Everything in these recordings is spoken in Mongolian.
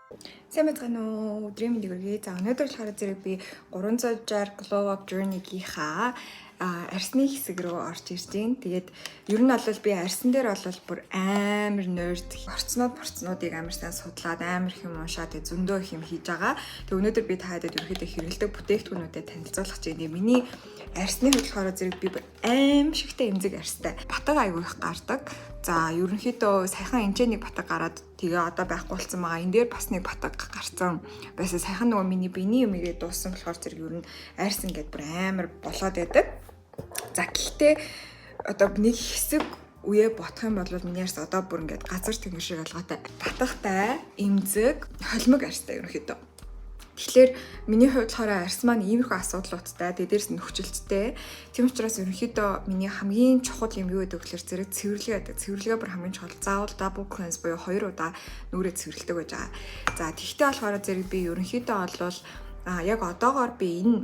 Сайн байцгаана уу? Өдрийн мэндийг хүргэе. За өнөөдөр болохоор зэрэг би 360 Glow Up Journey-гийнхаа арсны хэсэг рүү орж ирж байна. Тэгээд ер нь бол би арсан дээр бол бүр амар нерд орцнуудыг амар сайн судлаад амар их юм уншаад зөндөө их юм хийж байгаа. Тэгээд өнөөдөр би та хэдэд ерөөхдөө хэрэгэлдэг бүтээгдэхүүнүүдэд танилцуулах гэж байна. Миний арсны хувьд болохоор зэрэг би аим шигтэй эмзэг арстай. Батаг айгүй их гардаг. За ерөнхийдөө саяхан энэчнийг батаг гараад тэгээ одоо байхгүй болсон байгаа. Энэ дээр бас нэг батаг гарцсан. Байсаа саяхан нөгөө миний биений юмгээ дууссан болохоор зэрэг ер нь айрсан гэдээ бүр амар болоод байдаг. За гэхдээ одоо нэг хэсэг үе бодох юм бол миний арс одоо бүр ингээд газар тэнгэр шиг алгаатай батагтай эмзэг холимог арстай ерөнхийдөө. Тэгэхээр миний хувьд болохоор арс маань иймэрхүү асуудлуудтай дээрээс нь нөхцөлттэй. Тийм учраас ерөнхийдөө миний хамгийн чухал юм юу гэдэг вэ гэхээр зэрэг цэвэрлэгээ гэдэг. Цэвэрлэгээ бүр хамгийн чухал. Заавал double cleanse буюу 2 удаа нүрээ цэвэрлэдэг байж байгаа. За тэгтээ болохоор зэрэг би ерөнхийдөө бол яг одоогоор би энэ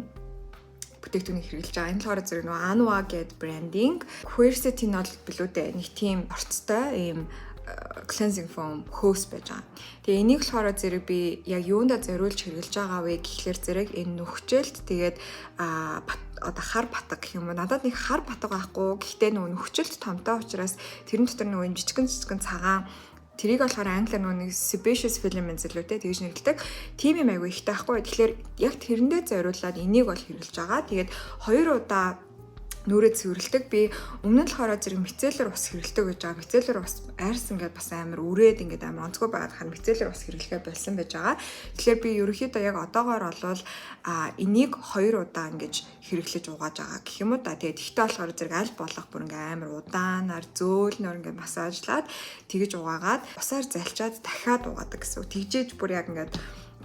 бүтээгдэхүүнийг хэрэглэж байгаа. Энэ болохоор зэрэг нөгөө Anua гэдэг брендинг quercetinol билүүтэй нэг тийм орцтой ийм cleansing foam хөөс байж байгаа. Тэгээ энийг болохоор зэрэг би яг юунда зориулж хэрэглэж байгаа вэ гэхлээр зэрэг энэ нөхцөлд тэгээд одоо хар батаг гэх юм уу. Надад нэг хар батаг байхгүй. Гэхдээ нөгөө нөхцөлд томтой учраас тэрэн дотор нөгөө жижигэн цагаан тэрийг болохоор англиар нөгөө sebaceous filaments лүүтэй тэгж нэрлэдэг. Тим юм айгүй ихтэй байхгүй. Тэгэхээр яг тэрэндээ зориулаад энийг бол хэрэглэж байгаа. Тэгээд 2 удаа нүрээ цэвэрлэдэг. Би өмнө нь болохоор зэрэг мицеллер ус хэрэглэдэг гэж байгаа. Мицеллер ус айрс ингээд бас амар үрээд ингээд амар онцгой байгаад хань мицеллер ус хэрэглэхээ болсон байж байгаа. Тэгэхээр би ерөнхийдөө яг одоогоор болвол энийг 2 удаа ингэж хэрэглэж угааж байгаа гэх юм уу да. Тэгээд ихтэй болохоор зэрэг аль болох бүр ингээд амар удаанаар зөөлнөр ингээд массажлаад тэгэж угаагаад усаар залчаад дахиад угаадаг гэсэн. Тэгжээж бүр яг ингээд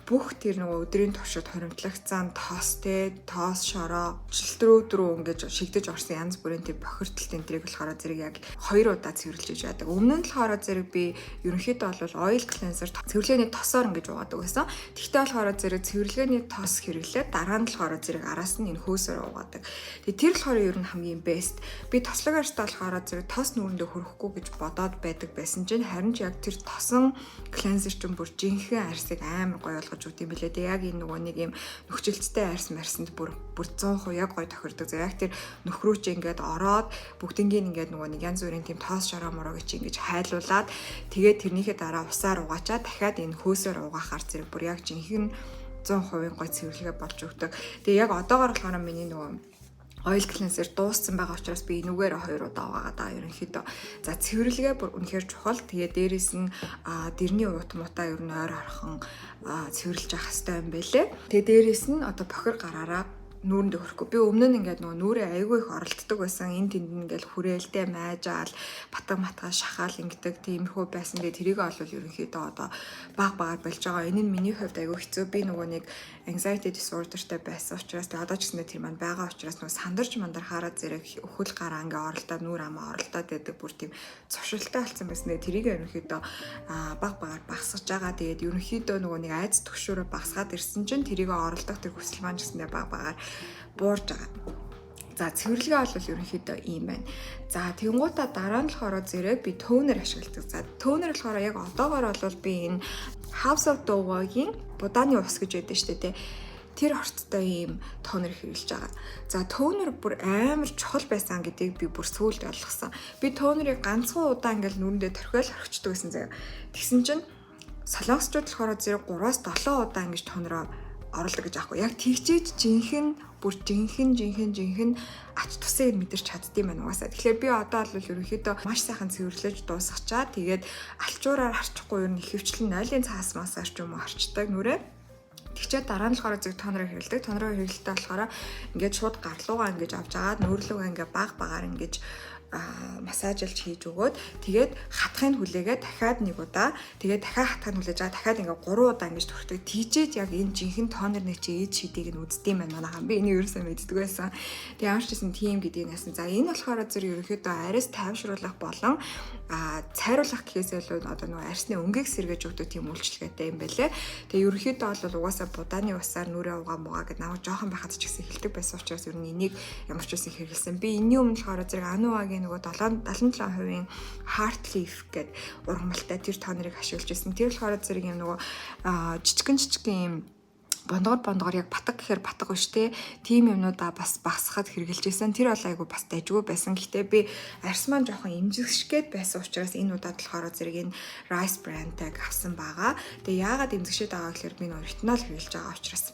бүх тэр нөгөө өдрийн туршид хоримтлагцсан тоос шороо шилтрүүд рүү ингэж шигдэж орсон янз бүрийн тэр бохирдолт энтрийг болохоор зэрэг яг 2 удаа цэвэрлэж байдаг. Өмнө нь болохоор зэрэг би ерөнхийдөө бол oil cleanser цэвэрлэгээний тосоор ингэж угаадаг байсан. Тэгтээ болохоор зэрэг цэвэрлэгээний тос хэрэглээд дараа нь болохоор зэрэг араас нь энэ хөөсөөр угаадаг. Тэгээ тэр болохоор ер нь хамгийн best. Би тослог арьстай болохоор зэрэг тос нүрэндээ хүрэхгүй гэж бодоод байдаг байсан чинь харин ч яг тэр тосон cleanser чинь бүр жинхэнэ арьсыг амар гоё болгож өгд юм билээ. Яг энэ нөгөө нэг юм нөхцөлттэй арьс марсанд бүр 100% яг гоё тохирдог. Яг тэр нөхрөө чи ингээд ороод бүгднгийн ингээд нөгөө нэг янз бүрийн тийм тоос шороо морог чи ингээд хайлуулад тэгээд тэрнийхээ дараа усаар угаачаа дахиад энэ хөөсөөр угаахаар зэрэг бүр яг жинхэнэ 100% гоё цэвэрлэгээ болж өгдөг. Тэгээ яг одоогоор болохоор миний нөгөө oil cleanser дууссан байгаа учраас би энүүгээр 2 удаа угаагаад байгаа ерөнхийдөө. За цэвэрлэгээ бүр үнэхээр чухал. Тэгээ дээрэс нь дэрний уут мутаа ер нь ойр орхон цэвэрлж явах хэрэгтэй юм байлээ. Тэгээ дээрэс нь одоо бохир гараараа нүүрэндээ хөрөхгүй. Би өмнө нь ингээд нөгөө нүрээ айгүй их оролддог байсан. Энд тэнд ингээд хүрээлтэй майжаал батга матгаа шахаал ингээд тиймэрхүү байсан. Тэгээ тэрийг олвол ерөнхийдөө одоо багаар болж байгаа. Энэ нь миний хувьд айгүй хэцүү. Би нөгөө нэг anxiety disorderтэй байсан учраас тэгээ одоо ч гэсэн тэр маань байгаа учраас нөгөө сандарч мандархаараа зэрэг өхөл гараа ингээд оролдоод нүур амаа оролдоод байдаг бүр тийм зуршилтай болсон байсан. Тэрийг ерөнхийдөө багаар багасгаж байгаа. Тэгээд ерөнхийдөө нөгөө нэг айц төгшөөрөө багасгаад ирсэн чинь тэрийг оролдох тэр хүсэл маань ч гэсэндээ багаар буурж байгаа. За цэвэрлэгээ бол ерөнхийдөө ийм байна. За тэнгуутаа дараа нь болохоор зэрэг би тонер ашигладаг. За тонер болохоор яг одоогоор бол би энэ House of Dough-гийн будааны ус гэж байдаг шүү дээ. Тэр орцтой ийм тонер хэрэглэж байгаа. За тонер бүр амар чухал байсан гэдгийг би бүр сүүлд ойлгосон. Би тонерыг ганцхан удаа ингээл нүрэндээ торхиол орхичдаг гэсэн заяа. Тэгсэн чинь солонгосчууд болохоор зэрэг 3-7 удаа ингэж тонероо оролдог гэж аахгүй. Яг тэгчээж жинхэнэ ач тусыг мэдэрч чаддсан байна угаасаа. Тэгэхээр би одоо бол ерөнхийдөө маш сайхан цэвэрлэж дуусгачаа. Тэгээд алчуураар харчихгүй ер нь ихэвчлэн 0-ын цаас масаар ч юм уу харчдаг нүрээ. Тэгчээд дараа нь болохоор зөв тонероо хэрэглэдэг. Тонероо хэрэглэлтэй болохоор ингээд шууд гарлуугаа ингээд авч агаад нүүрлүүгээ ингээд багаар ингээд массажлж хийж өгөөд тэгээд хатахын хүлээгээ дахиад нэг удаа тэгээд дахиад хатахын хүлээж байгаа дахиад ингээ 3 удаа ингэж төрхдөг. Тийжээд яг энэ жинхэнэ тонер нэг чи ээж шидийг нь үздэм байна манайхаа. Би энийг ерөөсөө мэддэг байсан. Тэгээд ямар ч гэсэн тийм гэдгийг насан. За энэ болохоор зэрэг ерөнхийдөө арьс тайвшруулах болон цайруулах гэхээс илүү одоо нөгөө арьсны өнгийг сэргээж өгдөг тийм үйлчлэгээтэй юм байлээ. Тэгээд ерөнхийдөө бол угаасаа будааны усаар нүрээ угаа гэд намайг жоохон байхад ч гэсэн хэлдэг байсан учраас ер нь энийг ямар ч үсэн хэрэгэлсэн. Би энэний өмнө болохоор зэрэг Anuaгийн би нөгөө 77% heart leaf гэдэг ургамалтай тэр тонерыг ашиглаж байсан. Тэр болохоор зэрэг юм нөгөө жижигэн юм бондгоор яг батг гэхээр батг биш те. Тим юмнуудаа бас багсахад хэрэгжилж байсан. Тэр бол айгу бас дайггүй байсан. Гэхдээ би арьс маань жоохон эмзэгшгээд байсан учраас энэ удаад болохоор зэрэг энэ rice brand-ыг авсан байгаа. Тэгээ яагаад эмзэгшээд байгаа гэхээр би нөгөө ретинол хэрэгжилж байгаа учраас.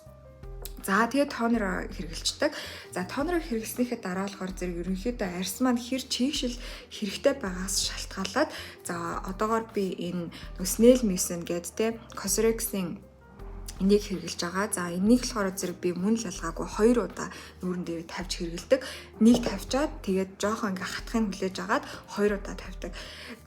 За тэгээд тонер хэрэгжилдэг. За тонер хэрэглэснийхээ дараа болохоор зэрэг ерөнхийдөө арьс маань хэр чийгшил хэрэгтэй байгаас шалтгаалаад за одоогоор би энэ Snail Mucin гэдэг те Cosrx-ийн энийг хэрэгжилж байгаа. За энийг болохоор зэрэг би мөн л ялгаагүй 2 удаа нүүрэн дээр тавьж хэрэгэлдэг. Нэг тавьчаад тэгээд жоохон ингээ хатхыг хүлээж агаад 2 удаа тавьдаг.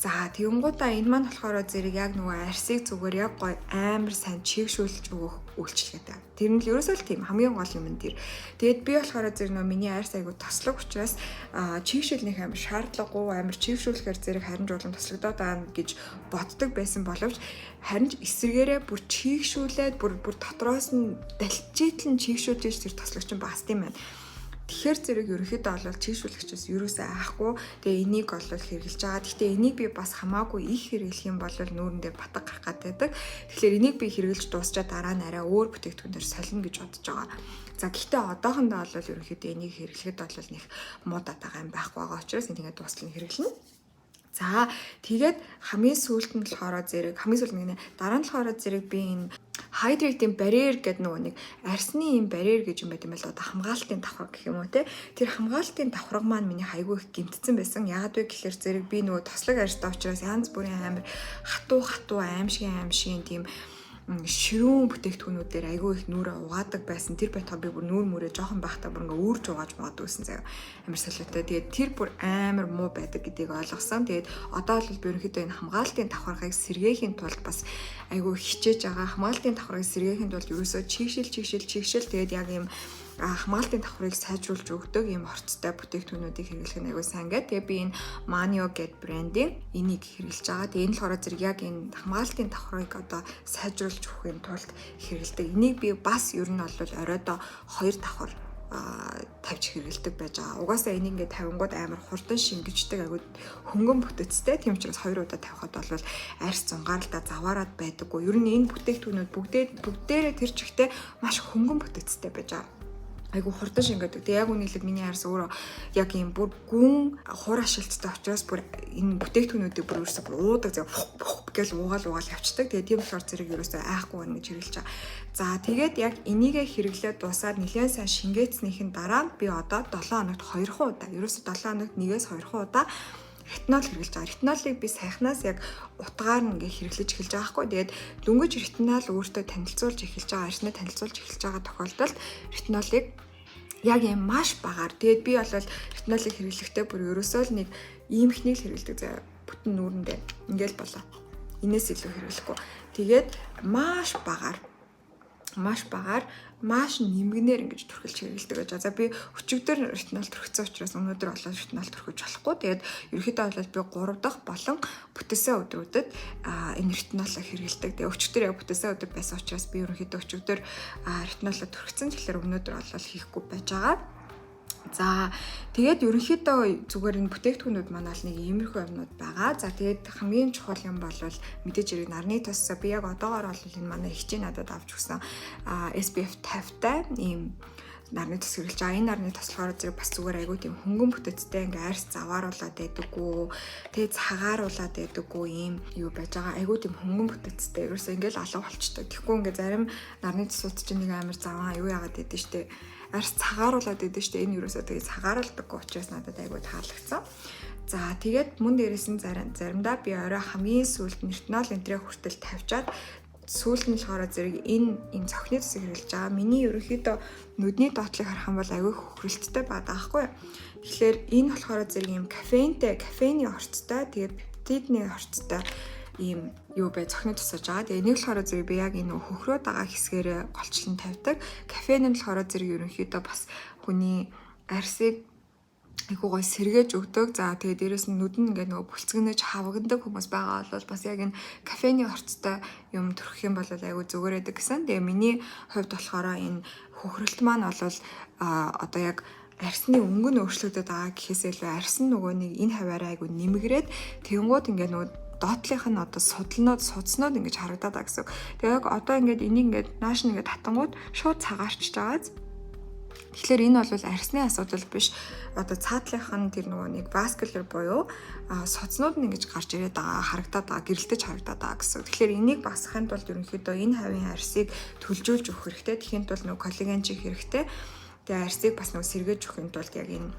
За тэгэнгүүтээ энэ маань болохоор зэрэг яг нөгөө арьсыг зүгээр яг гой амар сайн чийгшүүлж өгөх үйлчлэгээтэй. Тэр нь л ерөөсөө л тийм хамгийн гол юм энэ. Тэгээд би болохоор зэрэг нөгөө миний арьс айгу тослог учраас чийгшүүлнэх амар шаардлагагүй амар чийгшүүлэхээр зэрэг харин жуулан тослогдоод байгаа гэж боддог байсан боловч харин эсрэгээрээ бүр чийгшүүлээд бүр дотроос нь далчийтл нь чийгшүүлж иж тэр тослогч нь багс тийм байна. Тэгэхээр зэрэг ерөнхийдөө бол чийгшүүлэгчээс юусаа аахгүй. Тэгээ энийг бол хэрэгжилж байгаа. Гэхдээ энийг би бас хамаагүй их хэрэглэх юм бол нүүрэн дээр батг гарах гэдэг. Тэгэхээр энийг би хэрэгжилж дуусчаад дараа нь арай өөр бүтээгдэхүүнээр солино гэж бодож байгаа. За гэхдээ одоохондоо бол ерөнхийдөө энийг хэрэглэхэд бол нэг муу датагаа юм байхгүй байгаа учраас энийг дуустал нь хэрэглэнэ. За тэгээд хамгийн сүүлд нь болохоор зэрэг дараа нь болохоор зэрэг би энэ hydrating barrier гэдэг нөгөө нэг арсны юм barrier гэж юм байт юм л одоо хамгаалтын давхар гэх юм уу те. Тэр хамгаалтын давхар маань миний хайгүй их гэмтсэн байсан. Яагаад вэ гэхээр зэрэг би нөгөө тослог арьстай учраас янз бүрийн амар хатуу аимшигын тийм ширүүн бүтээгдэхүүнүүдээр айгүй их нүрээ угаадаг байсан. Тэр байтугай би бүр нүүр мөрөө жоохон байхдаа бүр ингээ үүрж угааж магадгүйсэн заяа. Амар солиотой. Тэгээд тэр бүр амар муу байдаг гэдгийг ойлгосон. Тэгээд одоо бол би ерөнхийдөө энэ хамгаалтын давхаргыг сэргээхийн тулд бас айгүй хичээж байгаа. Хамгаалтын давхаргыг сэргээхийн тулд ерөөсөө чигшил тэгээд яг юм хамгаалтын давхрыг сайжруулж өгдөг юм орцтой бүтээгдэхүүнүүдийг хэрэглэх нь аягүй сайн гэдэг. Тэгээ би энэ Manio гэдэг брендийн энийг хэрэглэж байгаа. Тэгээ энэ болохоор зэрэг яг энэ хамгаалтын давхрыг одоо сайжруулж өгөхийн тулд хэрэглэдэг. Энийг би бас ер нь бол оройдоо 2 давхар тавьж хэрэглэдэг байж байгаа. Угаасаа энийг ингээд тавингууд амар хурдан шингэждэг аягүй хөнгөн бүтэцтэй. Тийм учраас 2 удаа тавихад бол арьс зунгаарлалтаа заваараад байдаггүй. Ер нь энэ бүтээгдэхүүнүүд бүгдээрээ тэр чигтээ маш хөнгөн бүтэцтэй байж байгаа. Айгу хурдан шингээдэг. Тэгээ яг үнэхээр миний арьс өөрөө яг юм бүр гүн хур ашилттай учраас бүр энэ бүтээгдэхүүнүүдийг бүр ерөөсөө бүр уудаг зав гэж уугаал явцдаг. Тэгээ тийм болохоор зэрэг ерөөсөө айхгүй байна гэж хэрэглэж байгаа. За тэгээд яг энийгээ хэрэглээд дуусаад нэлээд сайн шингээцснийхэн дараа би одоо 7 хоногт 2 удаа ерөөсөө 7 хоногт 1-ээс 2 удаа ретинол хэрэглэж байгаа. Ретинолыг би сайхнаас яг утгаар ингээ хэрэглэж эхэлж байгаа хгүй. Тэгээд дөнгөж ретинол өөртөө танилцуулж эхэлж байгаа, арьснаа танилцуулж эхэлж байгаа тохиолдолд ретинолыг яг юм маш багаар. Тэгээд би бол ретинолыг хэрэглэхдээ бүр ерөөсөө л нэг иймхнийг л хэрэглэдэг заяа. Бүтэн нүүрэндээ ингээл болоо. Инээс илүү хэрэглэхгүй. Тэгээд маш багаар маш нэмгэнээр ингэж түрхэлж хэрэгэлдэг гэж. За би өчигдөр ретинол түрхсэн учраас өнөөдөр болоод ретинол түрхэж болохгүй. Тэгээд ерөнхийдөө бол би 3 дахь болон бүтээсэн өдрүүдэд энэ ретинолыг хэрэгэлдэг. Тэгээд өчигдөр яг бүтээсэн өдөр байсан учраас би ерөнхийдөө өчигдөр ретинолыг түрхсэн. Тэгэхээр өнөөдөр бол хийхгүй байж байгаа. За тэгээд ерөнхийдөө зүгээр энэ бүтээгдэхүүнүүд манай л нэг иймэрхүү юмнууд байгаа. За тэгээд хамгийн чухал юм бол мэдээж хэрэг нарны тос. Би яг одоогоор бол энэ манай хичээн надад авч өгсөн SPF 50-тай ийм нарны тос хэрэглэж байгаа. Энэ нарны тос болохоор зэрэг бас зүгээр айгүй тийм хөнгөн бүтэцтэй ингээ арьс завааруулаад байдаггүй. Тэгээд цагааруулаад байдаггүй ийм юу байж байгаа. Айгүй тийм хөнгөн бүтэцтэй. Ерөөсөө ингээл алга болчтой. Тэгэхгүй ингээ зарим нарны тосууд чинь нэг амар заваа юу яагаад байдэн штэ. Арьс цагааруулаад байдэн штэ. Энэ ерөөсөө тэгээд цагааруулдаггүй учраас надад айгүй таалагдсан. За тэгээд мөн дээрээс нь заримдаа би орой хамгийн сүүлд ретинол энтрээ хүртэл тавьчаад сүүлд нь болохоор зэрэг энэ цохны тосыг хэрэглэж байгаа. Миний ерөнхийдөө нүдний доотлыг харах юм бол аягүй хөвгөлттэй байдаг аахгүй. Тэгэхээр энэ болохоор зэрэг юм кофеины орцтой тэгээд пептидний орцтой ийм юу бай цохны тусаж байгаа. Тэгээ энийг болохоор зэрэг би яг энэ хөхрөөд байгаа хэсгээрээ голчлон тавьдаг. Кофеин нь болохоор зэрэг ерөнхийдөө бас хүний арьсыг айгуу гой сэргээж өгдөг. За тэгээ дээрэс нь нүдэн ингээд нөгөө бүлцгэнэж хавагнадаг хүмүүс байгаа бол бас яг энэ кофеины орцтой юм төрөх юм бол айгуу зүгээрээдэг гэсэн. Тэгээ миний хувьд болохоор энэ хөхрөлт маань бол одоо яг арсны өнгө нь өөрчлөгдөд байгаа гэхээсээ илүү арс нь нөгөө нэг энэ хаваараа айгу нэмгрээд тэгэнгүүт ингээд нөгөө доотлих нь одоо судснууд ингэж харагдаад байгаа гэсэн. Тэгээ яг одоо ингээд энийг ингээд нааш нэгээ татангууд шууд цагаарчж байгааз. Тэгэхээр энэ бол арсны асуудал биш. Одоо цаатлынх нь тэр нөгөө нэг vascular буюу судснууд нь ингэж гарч ирээд байгаа, харагдаад байгаа, гэрэлтэж харагдаад байгаа гэсэн. Тэгэхээр энийг багасгахын тулд ерөнхийдөө энэ хавийн арсыг төлжүүлж өгөх хэрэгтэй. Тэхийн тулд нөгөө коллаген чих хэрэгтэй. Тэгээ арсыг бас нөгөө сэргээж өгөхын тулд яг энэ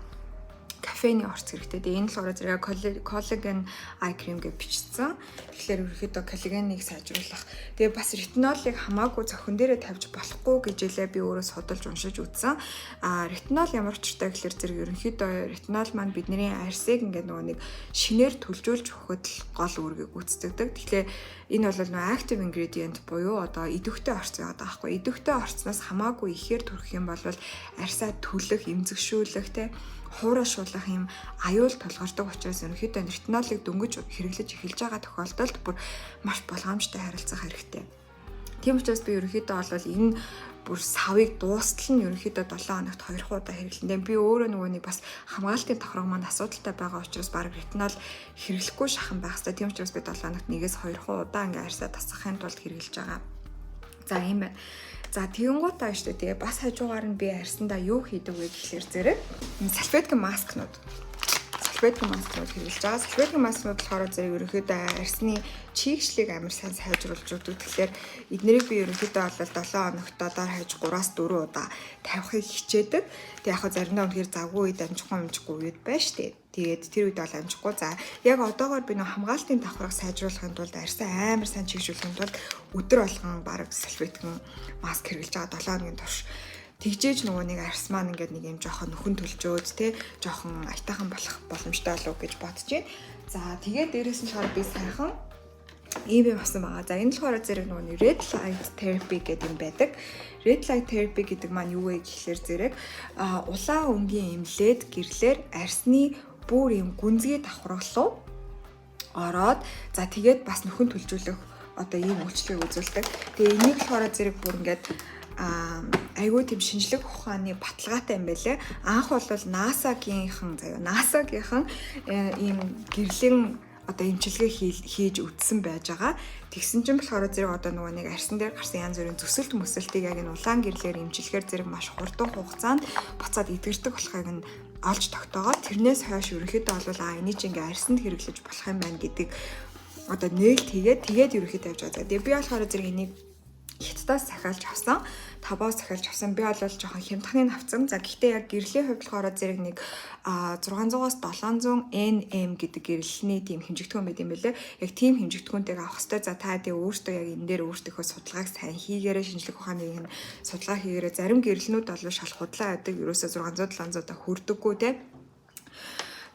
кофений орц хэрэгтэй. Тэгээ энэ болохоор зэрэг коллаген ай крем гэж бичсэн. Тэгэхээр ерөөхдөө коллагеныг сайжруулах. Тэгээ бас ретинолыг хамаагүй зохин дээрээ тавьж болохгүй гэж хэлээ би өөрөө судалж уншиж үзсэн. Ретинол ямар учиртай гэхээр зэрэг ерөнхийдөө ретинол маань бидний арсыг ингээд нөгөө нэг шинээр төлжүүлж өгөхөд гол үүргийг гүйцэтгэдэг. Тэгэхээр энэ бол нөгөө active ingredient буюу одоо идэвхтэй орц байгаа байхгүй. Идэвхтэй орцноос хамаагүй ихээр төрөх юм бол арсаа төлөх, эмзэгшүүлэх те хуурашуулах юм аюул толгордог учраас ерөнхийдөө ретинолыг дөнгөж хэрэглэж эхэлж байгаа тохиолдолд бүр маш болгоомжтой харилцах хэрэгтэй. Тийм учраас би ерөнхийдөө бол энэ бүр савыг дуустал нь ерөнхийдөө 7 хоногт 2 удаа хэрэглэндээ би өөрөө нөгөө нэг бас хамгаалтын тохирго маань асуудалтай байгаа учраас баг ретинол хэрэглэхгүй шахан байх хэрэгтэй. Тийм учраас би 7 хоногт 1-2 удаа ингээ арьсаа тасгахын тулд хэрэглэж байгаа. За ийм байна. За тэгэнгუутаа штэ тэгээ бас хажуугаар нь би арьсандаа юу хийдэг вэ гэхлээр зэрэг салфеткын маскнууд хэрэглэж байгаа. Салфеткын маскнууд болохоор зэрэг ерөнхийдөө арьсны чийгшлийг амар сайн сайжруулж өгдөг. Тэгэхээр эднэрийг би ерөнхийдөө бол 7 хоногт доор хаяж 3-4 удаа тавихыг хичээдэг. Тэг яг заримдаа үнэхээр завгүй үед амжихгүй үед байна штэ. Тэгээд тэр үед бол амжихгүй. За яг одоогоор би нэг хамгаалтын давхарга сайжруулахын тулд арьсаа амар сайн чийгшүүлэхин тулд өдөр болгон баг салфеткын маск хэрэглэж байгаа 7 хоногийн турш. Тэгжээж нөгөө нэг арс маань ингээд нэг юм жоохон нөхөн төлжөөд те жоохон айтайхан болох боломжтой болов гэж бодож байна. За тэгээд дээрээс нь болохоор би сайхан ийм басан байгаа. За энэ болохоор зэрэг нөгөө red light therapy гэдэг юм байдаг. Red light therapy гэдэг маань юу вэ гэхлээр зэрэг улаан өнгийн эмлээд гэрлэр арсны бүр юм гүнзгий давхаргалуу ороод за тэгээд бас нөхөн төлжүүлэх одоо ийм үйлчлэгийг үзүүлдэг. Тэгээ энийг болохоор зэрэг бүр ингээд айгүй тийм шинжлэх ухааны баталгаатай юм байлээ. Анх бол NASA-гийнхан ийм гэрлийн одоо эмчилгээ хийж үтсэн байж байгаа. Тэгсэн чинь болохоор зэрэг одоо нөгөө нэг арьсан дээр гарсан янз бүрийн зүсэлт мөсөлтийг яг энэ улаан гэрлээр эмчилгээр зэрэг маш хурдан хугацаанд буцаад эдгэрдэг болохыг нь олж тогтоогоод тэрнээс хойш ерөнхийдөө бол энийг ингээ арьсанд хэрэглэж болох юм байна гэдэг одоо нээлт тэгээд ерөнхийдөө тавьж байгаа. Тэгээ би болохоор зэрэг энийг хятадаас захиалж авсан. Таваас захиалж авсан. Би бол жоохон хямдханыг авсан. За гэхдээ яг гэрлийн хувьд болохоор зэрэг нэг 600-аас 700 nm гэдэг гэрэлний тийм хэмжигдэхүүн байт юм байлээ. Яг тийм хэмжигдэхүүнтэйг авах хэрэгтэй. За та тэгээ өөртөө яг энэ дээр өөртөөхөө судалгааг сайн хийгээрэй, шинжлэх ухааны судалгаа хийгээрэй. Зарим гэрэлнүүд бол шал худлаа байдаг. Ерөөсөө 600-700 та хүрдэггүй те.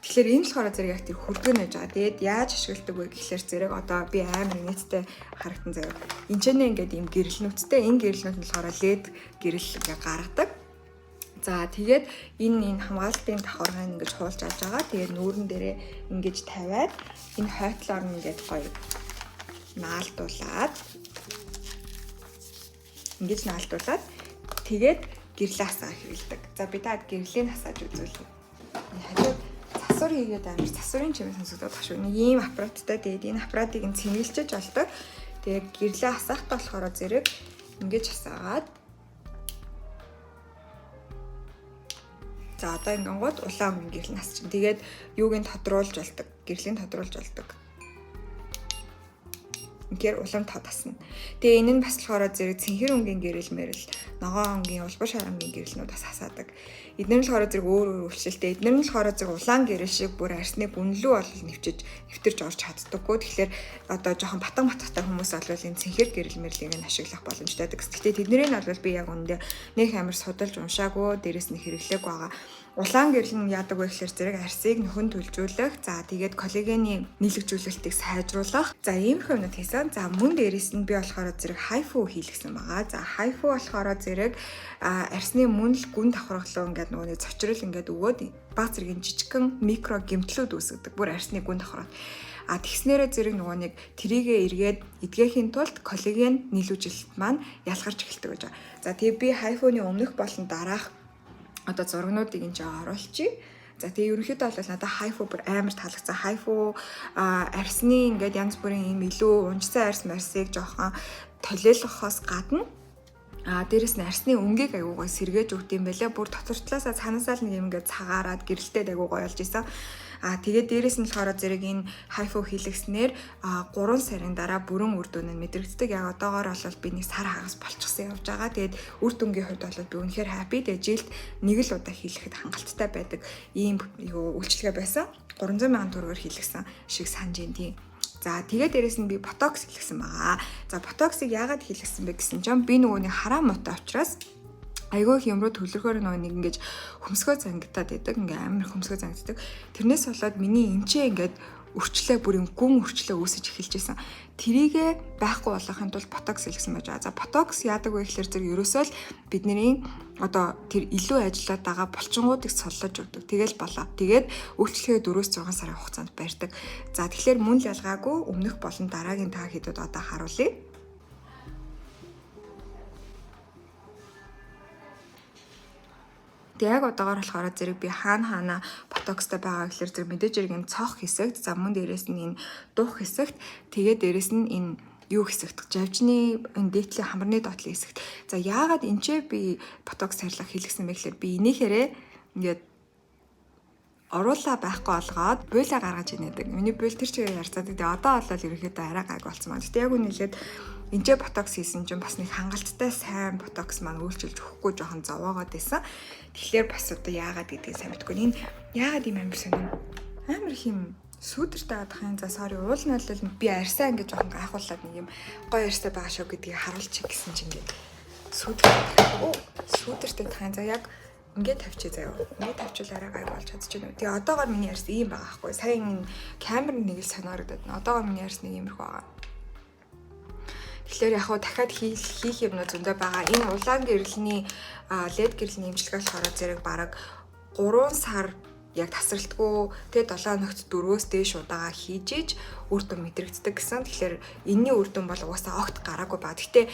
Тэгэхээр энэ болохоор зэрэг яг тэр хүрдгэн байж байгаа. Тэгээд яаж ашигладаг вэ гэхлээр зэрэг одоо би амар нийтдээ харагдан зэрэг энэ ч ингээд ийм гэрэлнүүдтэй энэ гэрэлнүүд нь болохоор LED гэрэл ингээ гаргадаг. За тэгээд энэ хамгаалтын давхаргыг ингэж хуулж авч байгаа. Тэгээд нүүрэн дээрээ ингэж тавиад энэ хойтлоор нь ингээд гоё наалдуулаад тэгээд гэрлээ хасаа хэрэглэдэг. За би та гэрлийг хасааж үзүүлье. Хажууд засвар хийгээд амар засварын чимээ сонсогдоод багш. Нэг ийм аппараттай тэгээд энэ аппаратыг нь цэнгэлжиж болдог. Тэгээд гэрлээ хасаахтаа болохоор зэрэг ингэж хасаагаад за одоо ингэнгууд улаан өнгө гэрэл нас чинь. Тэгээд юуг нь тодруулж болдог. Гэрлийн тодруулж болдог. Ингээр улам тасна. Тэгээ энэ нь бас болохоор зэрэг цэнхэр өнгийн гэрэл мэрэл, ногоон өнгийн, улбар шарангийн гэрэлнүүд бас хасаадаг. Эдгээр нь болохоор зэрэг өөр үйлчлэлтэй. Эдгээр нь болохоор зэрэг улаан гэрэл шиг бүр арсны гүнлүү бол нэвтэрч орж чаддаггүй. Тэгэхээр одоо жоохон батан матгатай хүмүүс бол энэ цэнхэр гэрэл мэрлийг нь ашиглах боломжтой байдаг. Гэхдээ тэднийг нь бол би яг үндэ нэг амар судалж уншаагүй, дээрэс нь хэрэглээг байгаа. Улаан гэрэл нь яадаг вэ гэхээр зэрэг арсыг нөхөн төлжүүлэх, за тэгээд коллагены нийлэгжүүлэлтийг сайжруулах. За иймэрхүү юмнууд хийсэн. За мөн дээрээс нь би болохоор зэрэг хайфу хийлгсэн байгаа. За хайфу болохоор зэрэг арсны мөн л гүн давхаргалуу ингээд нөгөө цочрол ингээд өгөөд баг зэргийн жижигхэн микро гэмтлүүд үүсгдэг. Бүр арсны гүн давхаргал. Тэгснээрээ зэрэг нөгөө нэг трийгээ эргээд эдгээхийн тулд коллаген нийлүүлэлт маань ялгарч эхэлдэг гэж байна. За тэгээ би хайфуны өмнөх болон дараах одоо зургнуудыг энэ жоо оруулчих. За тэгээ ерөнхийдөө бол надад хайфу бүр амар таалагдсан. Хайфу арсны ингээд янз бүрийн юм илүү унжсан арс марсыг жоохон толиолгохоос гадна дээрэс нь арсны өнгийг аягүй гой сэргээж өгд юм байлаа. Бүр дотор талаасаа цаанаасаа л нэг юм ингээд цагаараад гэрэлтэй аягүй гой болж исэн. Тэгээд дээрэс нь болохоор зэрэг энэ хайфу хийлгэснээр 3 сарын дараа бүрэн үр дүн нь мэдрэгддэг. Яг одоогоор бол би нэг сар хагас болчихсон явж байгаа. Тэгээд үр дүнгийн хувьд бол би үнэхээр happy. Тэгээд жилд нэг л удаа хийлгэхэд хангалттай байдаг ийм үйлчлэгээ байсан. 300,000 төгрөгөөр хийлгэсэн шиг санаж байна тийм. За тэгээд дээрэс нь би ботокс хийлгэсэн байгаа. За ботоксыг яагаад хийлгэсэн бэ гэсэн чинь би нөгөө нэг хараа муутай учраас айгүй их юмруу төлөрхөөр нөгөө нэг ингэж хөмсгөө зангидаад байдаг. Ингээ амар хөмсгөө зангиддаг. Тэрнээс болоод миний эмчээ ингээд өрчлөө бүрийн гүн өрчлөө үүсэж эхэлж байсан. Тэрийгэ байхгүй болгохын тулд ботокс хийлгэсэн байж байгаа. За ботокс яадаг вэ гэхээр зэрэг ерөөсөө л бидний одоо тэр илүү ажиллаад байгаа булчингуудыг соллож өгдөг. Тэгэл болоо. Тэгээд үйлчлэгээ 4-6 сарын хугацаанд барьдаг. За тэгэхээр мөн л ялгаагүй өмнөх болон дараагийн та хэдүүд одоо харуулъя. Тэг яг одоогоор болохоор зэрэг би хаана ботокстай байгаа гэхээр зэрэг мэдээж хэрэг энэ цох хэсэгт, за мөн дээрээс нь энэ дух хэсэгт, тэгээд дээрээс нь энэ юу хэсэгт, жавжны энэ дээдлийн хамарны доотлын хэсэгт. За яагаад энэчээ би ботокс сарлах хийлгэсэн бэ гэхээр би энийхээрээ ингээд оруулаа байхгүй болгоод буйлаа гаргаж инээдэг. Миний буйл тэр чигээр ярьцаад тэгээ одоо бол ерөөхдөө арай гайг болсон маань. Гэтэ яг үнэлээд энэчээ ботокс хийсэн чинь бас нэг хангалттай сайн ботокс маань үйлчилж өгөхгүй жоохон зовоогоод байсан. Тэгэхээр бас одоо яагаад гэдгийг сайн мэдгүй. Энэ яагаад юм амар сонирм. Амар их юм сүүдэртэй гадахын за sorry уул нь бол би арьсаа ингэж жоохон гайхуулаад нэг юм гоё арьсаа байгаа шүү гэдгийг харуулчих гэсэн чинь ингээд сүүдэртэй тахын за яг ингээд тавьчих заяа. Ингээд тавьчвал арай гайг болж чадчихна. Тэгээ одоогоор миний арьс ийм байгаа байхгүй. Сайн камер нэг л сонирогдоод. Одоогоор миний арьс нэг иймэрхүү байгаа. Тэгэхээр яг хуу дахиад хийх юмнууд зөндөө байгаа. Энэ улаан гэрэлний лед гэрэлний имчилгээ болохоор зэрэг бараг 3 сар яг тасралтгүй тэгээ 7 хоногт 4-өөс дээш удаага хийж иж үр дүн мэдрэгддэг гэсэн. Тэгэхээр энэний үр дүн бол угаасаа огт гараагүй ба. Гэхдээ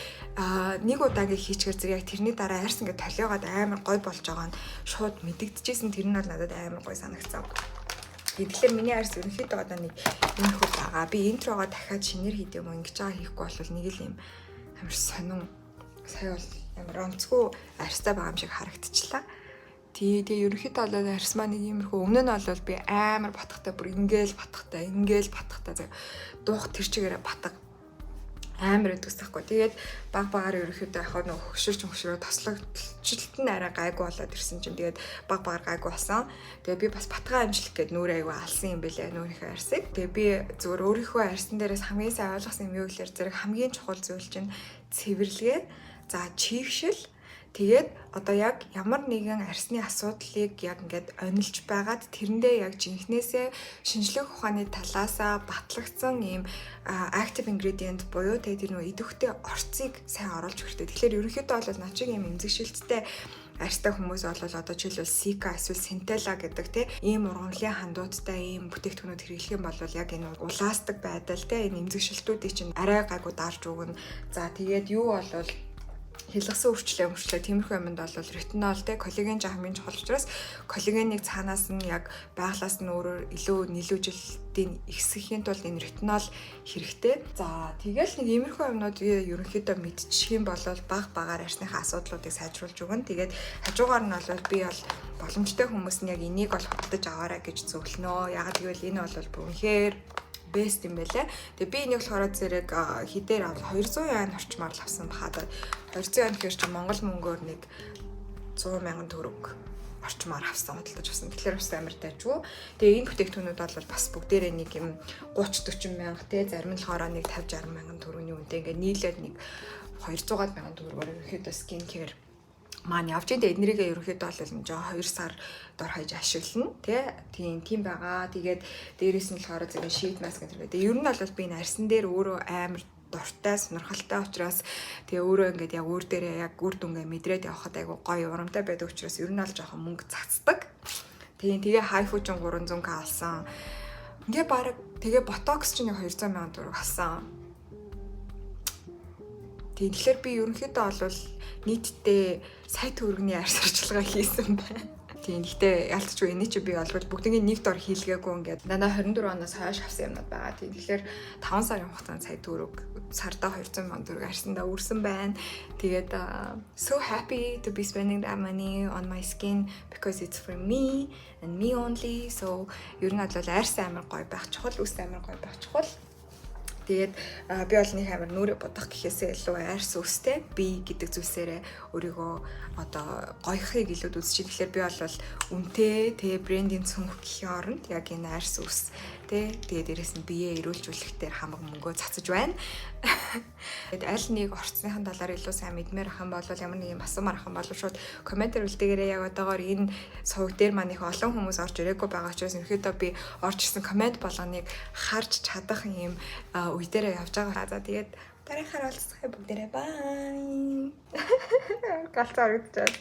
нэг удаагийн хийчихэр зэрэг яг тэрний дараа арьс ингээд толиогоод амар гой болж байгаа нь шууд мэдэгдэжсэн. Тэр нь бол надад амар гой санагцсан. Тэгэхээр миний арьс ерөнхийдөө одоо нэг энэ хөл байгаа. Би интрогоо дахиад шинээр хийдэм юм ингэж байгаа хийхгүй бол нэг л юм амар сонин сая бол амар онцгүй арьстай байгаа юм шиг харагдчихлаа. Тэгээ ерөнхийдөө бол арьс маань нэг иймэрхүү өмнө нь бол би амар батхтай бүр ингээл батхтай дуух тэр чигээр батга амар өдгсэхгүй. Тэгээд баг-багаар ерөнхийдөө яг нэг хөшрөө тослогчлалт нь арай гайгүй болоод ирсэн чинь тэгээд баг-багаар гайгүй болсон. Тэгээд би бас батгаа амжилт гээд нүүр айгүй алсан юм бэлээ нүүрийнхээ арьсыг. Тэгээд би зөвөр өөрийнхөө арьсан дээрээс хамгийн сайн ойлгосон юм юу гэхээр зэрэг хамгийн чухал зүйл чинь цэвэрлэгээ, за чийгшил. Тэгээд одоо яг ямар нэгэн арьсны асуудлыг яг ингээд онилж байгаад тэрэндээ яг жинхнээсээ шинжлэх ухааны талаасаа батлагдсан ийм active ingredient буюу тэр нөө идэвхтэй орцыг сайн оруулж хэрэгтэй. Тэгэхээр ерөнхийдөө бол над шиг ийм эмзэгшилттэй арьстай хүмүүс бол одоо жишээлбэл Sika эсвэл Centella гэдэг ийм ургамлын хандуудтай ийм бүтээгдэхүүнүүд хэрэглэх юм бол яг энэ улаастик байдал энэ эмзэгшилтүүдийг чинь арай гайгүй дарж өгнө. За тэгээд юу болвол хялгасан өрчлөө тиймэрхүү юмд бол ретинол коллаген хамгийн чухал учраас коллагеныг цаанаас нь яг байглаас нь өөрөөр илүү нийлүүжилтийн ихсэхийн тулд энэ ретинол хэрэгтэй. За тэгэл нэг иймэрхүү юмнууд ерөнхийдөө мэдчих юм бол баг-багаар арьсныхаа асуудлуудыг сайжруулж өгнө. Тэгээд хажуугаар нь бол би бол боломжтой хүмүүс нь яг энийг бол худалдаж аваарай гэж зөвлөнө. Яг гэвэл энэ бол үнэхээр бест юм байлаа. Тэгээ би энийг болохоор зэрэг хідээр авал 200 ян орчмаар л авсан бахад 200 ян гэхэр чинь Монгол мөнгөөр нэг 100,000 төгрөг орчмаар авсан худалдаж авсан. Тэгэхээр бас амар дайжгүй. Тэгээ энэ бүтээгдэхүүнүүд бол бас бүгдээрээ нэг юм 30-40 мянга зарим нь болохоор нэг 50-60 мянган төгрөгийн үнэтэй ингээд нийлээд нэг 200 мянган төгрөгөөр ерөөхдөө скин кеэр маань явж энэ эднэрийгээ ерөөхдөө бол энэ жоо 2 сар дор хаяж ашиглана тийм байгаа. Тэгээд дээрээс нь болохоор зэрэг шийд маск гэдэг. Тэгээд ер нь бол би энэ арьсан дээр өөрөө амар дуртай сонирхолтой учраас тэгээ өөрөө ингээд яг өөр дээрээ яг үр дүнгээ мэдрээд явахад айгу гоё урамтай байдаг учраас ер нь бол жоохон мөнгө цацдаг. Тэгээ хайфу ч 300к алсан. Ингээ баг тэгээ ботокс ч нэг 200,000 төгрөг алсан. Тийм тэгэхээр би ерөнхийдөө бол нийтдээ сая төгрөгийн арьс арчилгаа хийсэн байна. Тийм гэхдээ ялцгүй энэ чи би олбол бүгднийг нэг дор хийлгээгүй ингээд дандаа 24 оноос хойш авсан юмнууд байгаа. Тийм тэгэхээр 5 сарын хугацаанд сая төгрөг сардаа 200 сая төгрөг арьсандаа үрсэн байна. Тэгээд so happy to be spending that money on my skin because it's for me and me only. So ер нь бол арьс амар гоё байх чухал, үс амар гоё байх чухал. Тэгээд би бол нэг амар нүрэ бодох гэхээсээ илүү арьс үстэй би гэдэг зүйлсээрээ өөрийгөө одоо гоёхыг илүү үзчих. Тэгэхээр би бол үнэтэй тэгээ брендинг цүнх гэхийн оронд яг энэ арьс үс тэгээ дээрэс нь биеэ эрүүлжүүлэх дээр хамаг мөнгөө цацаж байна. Тэгээд аль нэг орцныхан талаар илүү сайн мэдмээр ах юм бол ямар нэг юм асуумаар ах юм бол шууд комментэр үлдээгээрээ яг одоогоор энэ сувг дээр маань их олон хүмүүс орж ирээгүй байгаа учраас ерөөдөө би орж ирсэн коммент болгоныг харж чадах юм үе дээрээ явж байгаа. За тэгээд дараагаараа уулзъя бүгдээрээ бай. Галзуу харагдчихад.